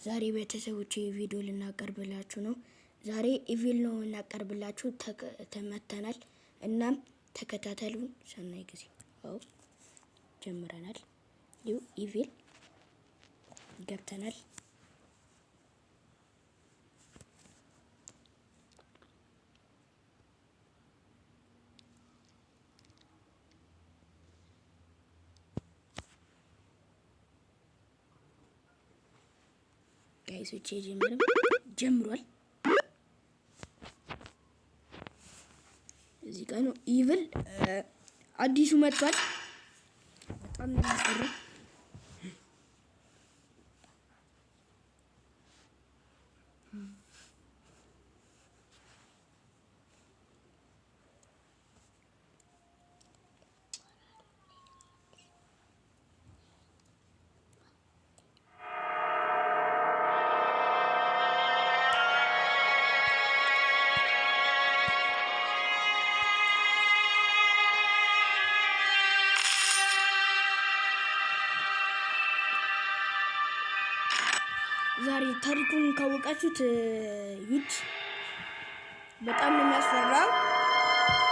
ዛሬ ቤተሰቦቼ ቪዲዮ ልናቀርብላችሁ ነው። ዛሬ ኢቪል ነው እናቀርብላችሁ ተመተናል። እናም ተከታተሉን። ሰናይ ጊዜ። አው ጀምረናል። ይው ኢቪል ገብተናል። ጋይሶቼ ጀምሯል። እዚህ ጋር ነው ኢቪል አዲሱ መጥቷል። በጣም ነው የሚያስፈራው። ዛሬ ታሪኩን ካወቃችሁት ዩት በጣም ነው የሚያስፈራው።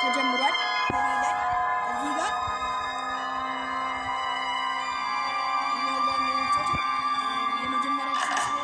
ተጀምሯል። እዚህ ጋር የመጀመሪያችን ስለሆነ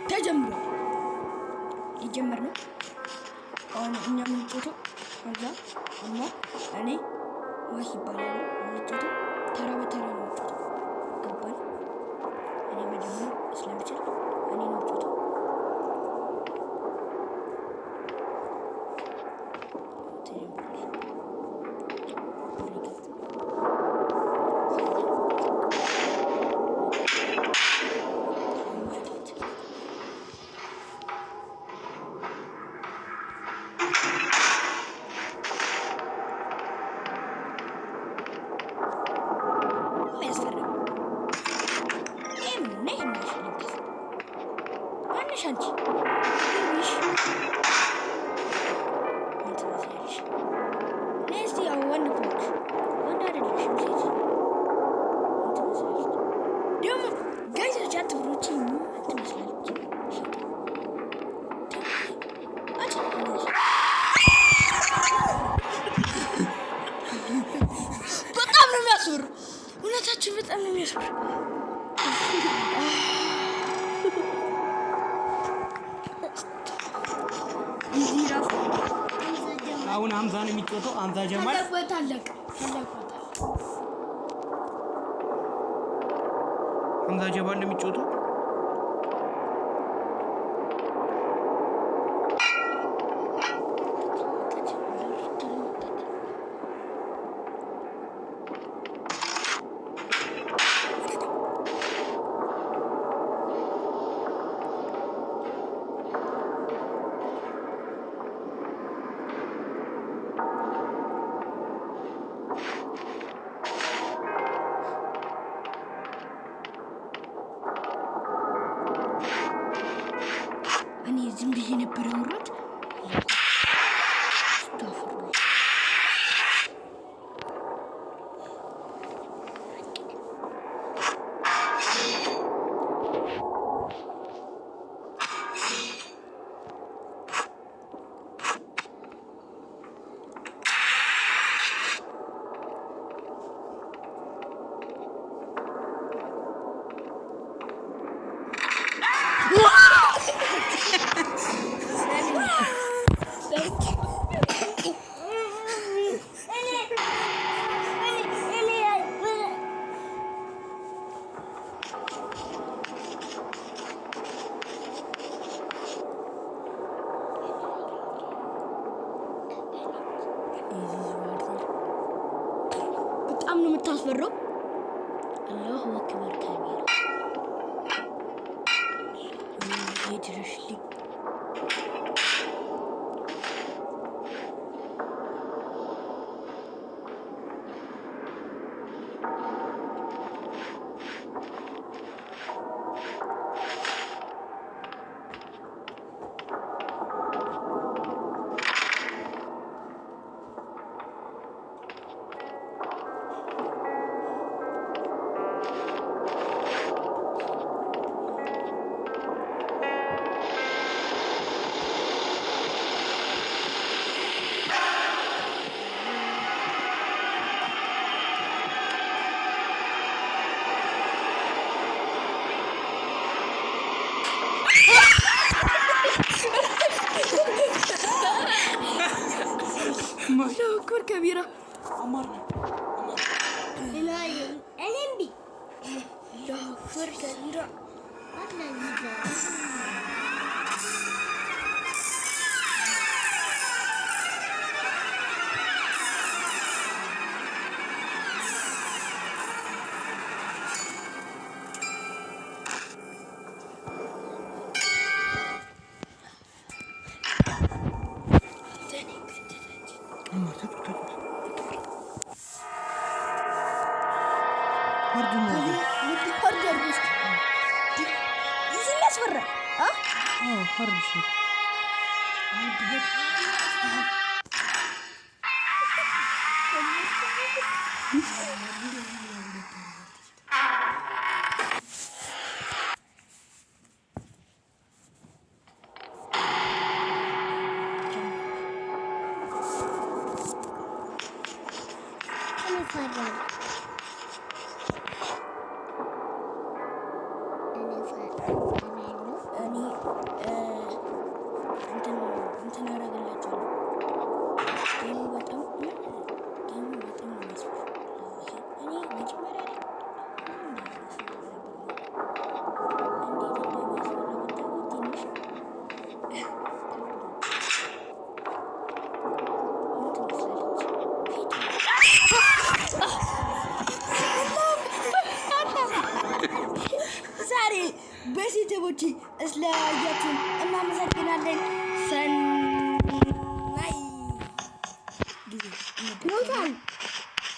ተጀምሯል። ሊጀመር ነው አሁን። እኛ የምንጮተው ከዛ እና እኔ ማሽ ይባላል የምንጮተው ተራ በተራ ነው የምንጮተው። ገባል። እኔ መጀመር ስለምችል እኔ ነው የምንጮተው። በጣም ነው የሚያስፈሩ። እውነታችን በጣም ነው የሚያስፈሩ። አሁን ሀምዛ ነው የሚጮተው። ሀምዛ ጀማል ሀምዛ ጀማል ነው የሚጮተው። በጣም ነው የምታስፈራው። አላሁ አክበር ከቢራ ይድረሽልኝ። አላሁ አክበር ከቢራ አማር እኔምቢ አላሁ አክበር ከቢራ ቤተሰቦቼ ስለያያችሁን እናመሰግናለን። ሰናይ ጊዜ